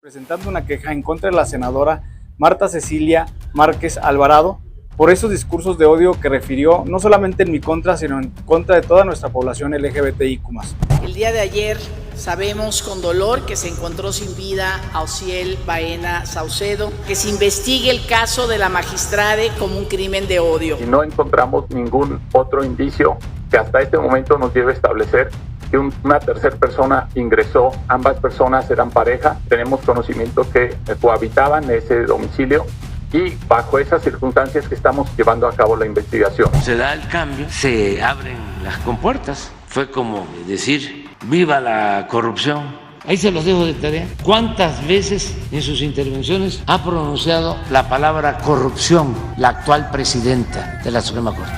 Presentando una queja en contra de la senadora Marta Cecilia Márquez Alvarado por esos discursos de odio que refirió no solamente en mi contra, sino en contra de toda nuestra población LGBTIQ+. El día de ayer sabemos con dolor que se encontró sin vida a Osiel Baena Saucedo, que se investigue el caso de la magistrada como un crimen de odio. Y no encontramos ningún otro indicio que hasta este momento nos lleve a establecer que una tercera persona ingresó, ambas personas eran pareja, tenemos conocimiento que cohabitaban en ese domicilio y bajo esas circunstancias que estamos llevando a cabo la investigación. Se da el cambio, se abren las compuertas, fue como decir, viva la corrupción. Ahí se los dejo de tarea. ¿Cuántas veces en sus intervenciones ha pronunciado la palabra corrupción la actual presidenta de la Suprema Corte?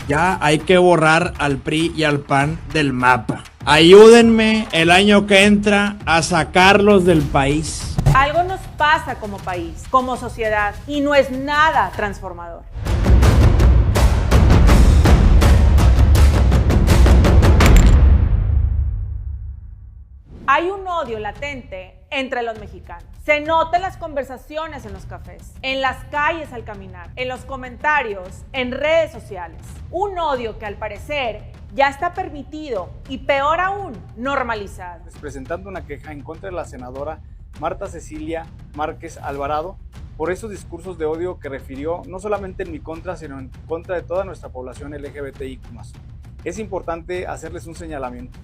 Ya hay que borrar al PRI y al PAN del mapa. Ayúdenme el año que entra a sacarlos del país. Algo nos pasa como país, como sociedad, y no es nada transformador. Hay un odio latente entre los mexicanos. Se nota en las conversaciones en los cafés, en las calles al caminar, en los comentarios, en redes sociales. Un odio que al parecer ya está permitido y peor aún, normalizado. Presentando una queja en contra de la senadora Marta Cecilia Márquez Alvarado por esos discursos de odio que refirió no solamente en mi contra, sino en contra de toda nuestra población LGBTIQ+. Es importante hacerles un señalamiento.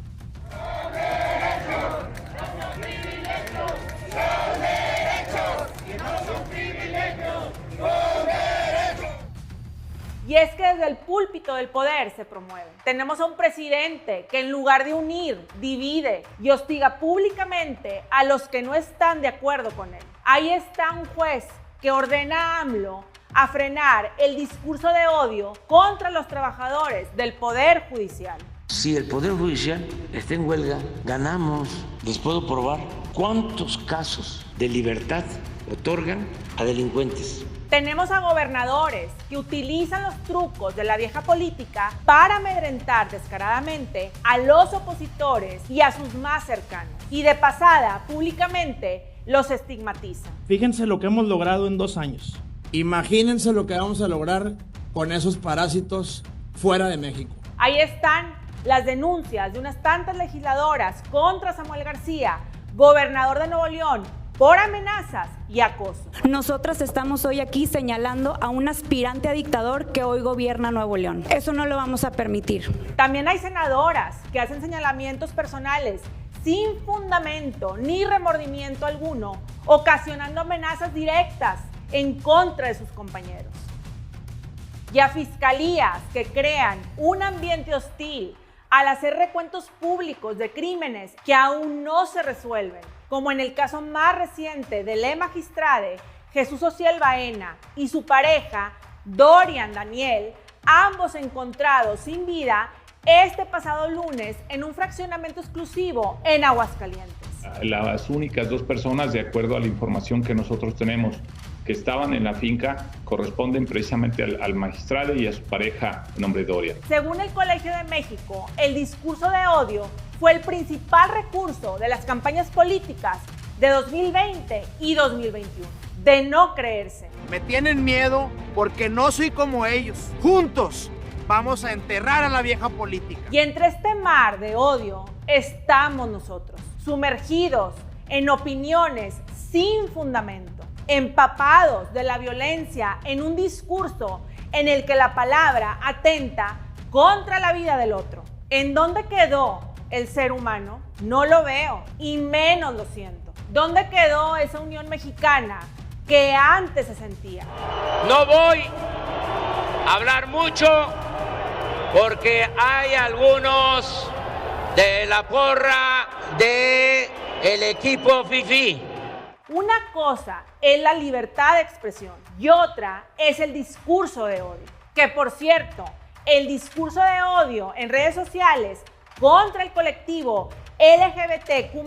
Y es que desde el púlpito del poder se promueve. Tenemos a un presidente que en lugar de unir, divide y hostiga públicamente a los que no están de acuerdo con él. Ahí está un juez que ordena a AMLO a frenar el discurso de odio contra los trabajadores del Poder Judicial. Si el Poder Judicial está en huelga, ganamos. Les puedo probar cuántos casos de libertad otorgan a delincuentes. Tenemos a gobernadores que utilizan los trucos de la vieja política para amedrentar descaradamente a los opositores y a sus más cercanos. Y de pasada, públicamente, los estigmatizan. Fíjense lo que hemos logrado en 2 años. Imagínense lo que vamos a lograr con esos parásitos fuera de México. Ahí están las denuncias de unas tantas legisladoras contra Samuel García, gobernador de Nuevo León, por amenazas y acoso. Nosotras estamos hoy aquí señalando a un aspirante a dictador que hoy gobierna Nuevo León. Eso no lo vamos a permitir. También hay senadoras que hacen señalamientos personales sin fundamento ni remordimiento alguno, ocasionando amenazas directas en contra de sus compañeros. Y a fiscalías que crean un ambiente hostil al hacer recuentos públicos de crímenes que aún no se resuelven, como en el caso más reciente del magistrade Jesús Osiel Baena y su pareja Dorian Daniel, ambos encontrados sin vida este pasado lunes en un fraccionamiento exclusivo en Aguascalientes. Las únicas 2 personas, de acuerdo a la información que nosotros tenemos, que estaban en la finca corresponden precisamente al magistrado y a su pareja, de nombre Doria. Según el Colegio de México, el discurso de odio fue el principal recurso de las campañas políticas de 2020 y 2021. De no creerse. Me tienen miedo porque no soy como ellos. Juntos vamos a enterrar a la vieja política. Y entre este mar de odio estamos nosotros, sumergidos en opiniones sin fundamento, empapados de la violencia en un discurso en el que la palabra atenta contra la vida del otro. ¿En dónde quedó el ser humano? No lo veo y menos lo siento. ¿Dónde quedó esa unión mexicana que antes se sentía? No voy a hablar mucho porque hay algunos de la porra del equipo FIFI. Una cosa es la libertad de expresión y otra es el discurso de odio. Que por cierto, el discurso de odio en redes sociales contra el colectivo LGBTQ+,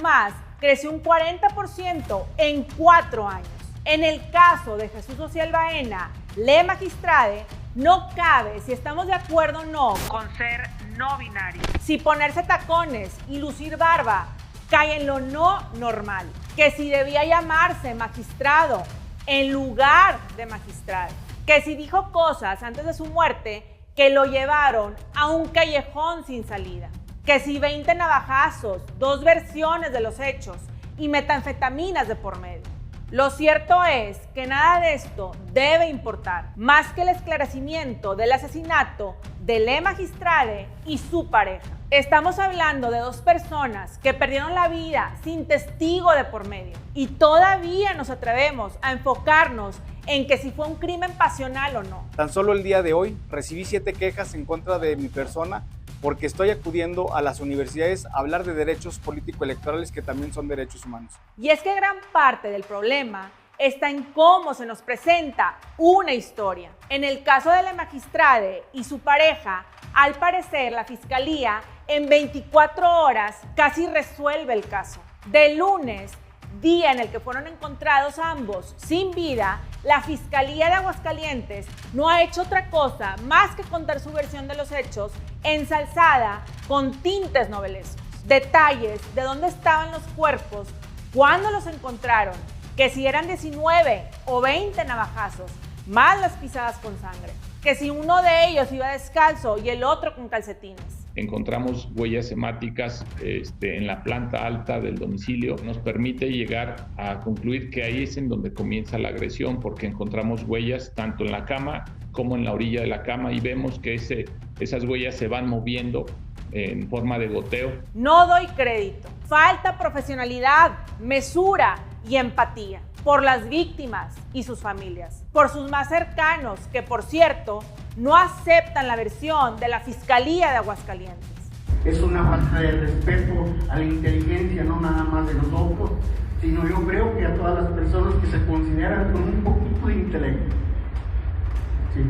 creció un 40% en 4 años. En el caso de Jesús Ociel Baena, le magistrade, no cabe si estamos de acuerdo o no con ser no binario. Si ponerse tacones y lucir barba cae en lo no normal. Que si debía llamarse magistrado en lugar de magistrado. Que si dijo cosas antes de su muerte que lo llevaron a un callejón sin salida. Que si 20 navajazos, 2 versiones de los hechos y metanfetaminas de por medio. Lo cierto es que nada de esto debe importar, más que el esclarecimiento del asesinato de le magistrade y su pareja. Estamos hablando de 2 personas que perdieron la vida sin testigo de por medio y todavía nos atrevemos a enfocarnos en que si fue un crimen pasional o no. Tan solo el día de hoy recibí 7 quejas en contra de mi persona porque estoy acudiendo a las universidades a hablar de derechos político-electorales que también son derechos humanos. Y es que gran parte del problema está en cómo se nos presenta una historia. En el caso de le magistrade y su pareja, al parecer la fiscalía en 24 horas casi resuelve el caso. De lunes, día en el que fueron encontrados ambos sin vida, la Fiscalía de Aguascalientes no ha hecho otra cosa más que contar su versión de los hechos ensalzada con tintes novelescos. Detalles de dónde estaban los cuerpos, cuándo los encontraron, que si eran 19 o 20 navajazos, más las pisadas con sangre, que si uno de ellos iba descalzo y el otro con calcetines. Encontramos huellas hemáticas en la planta alta del domicilio. Nos permite llegar a concluir que ahí es en donde comienza la agresión, porque encontramos huellas tanto en la cama como en la orilla de la cama y vemos que esas huellas se van moviendo en forma de goteo. No doy crédito. Falta profesionalidad, mesura y empatía por las víctimas y sus familias, por sus más cercanos, que por cierto no aceptan la versión de la Fiscalía de Aguascalientes. Es una falta de respeto a la inteligencia, no nada más de nosotros, sino yo creo que a todas las personas que se consideran con un poquito de intelecto. Sí.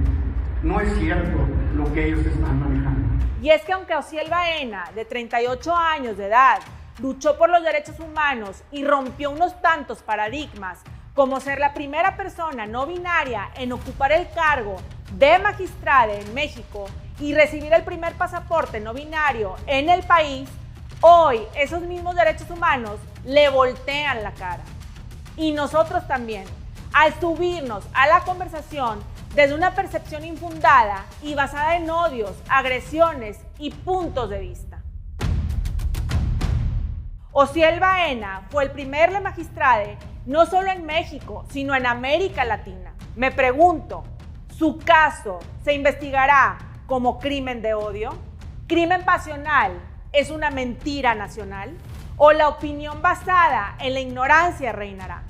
No es cierto lo que ellos están manejando. Y es que aunque Ociel Baena, de 38 años de edad, luchó por los derechos humanos y rompió unos tantos paradigmas, como ser la primera persona no binaria en ocupar el cargo de magistrade en México y recibir el primer pasaporte no binario en el país, hoy esos mismos derechos humanos le voltean la cara. Y nosotros también, al subirnos a la conversación desde una percepción infundada y basada en odios, agresiones y puntos de vista. Ociel Baena fue el primer le magistrade no solo en México, sino en América Latina. Me pregunto, ¿su caso se investigará como crimen de odio? ¿Crimen pasional es una mentira nacional? ¿O la opinión basada en la ignorancia reinará?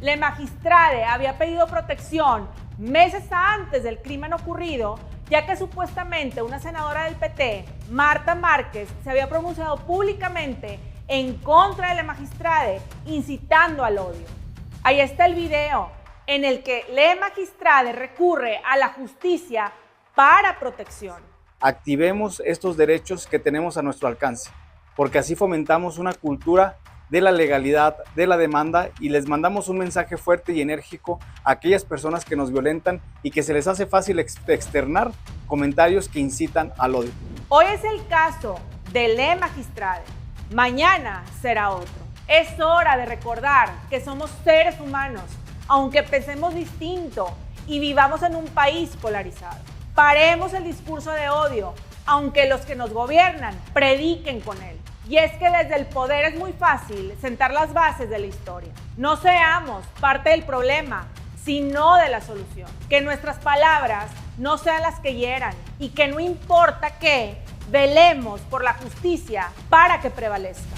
Le magistrade había pedido protección meses antes del crimen ocurrido, ya que supuestamente una senadora del PT, Marta Márquez, se había pronunciado públicamente en contra de le magistrade, incitando al odio. Ahí está el video en el que le magistrade recurre a la justicia para protección. Activemos estos derechos que tenemos a nuestro alcance, porque así fomentamos una cultura de la legalidad, de la demanda, y les mandamos un mensaje fuerte y enérgico a aquellas personas que nos violentan y que se les hace fácil externar comentarios que incitan al odio. Hoy es el caso de le magistrade, mañana será otro. Es hora de recordar que somos seres humanos, aunque pensemos distinto y vivamos en un país polarizado. Paremos el discurso de odio, aunque los que nos gobiernan prediquen con él. Y es que desde el poder es muy fácil sentar las bases de la historia. No seamos parte del problema, sino de la solución. Que nuestras palabras no sean las que hieran y que no importa qué, velemos por la justicia para que prevalezca.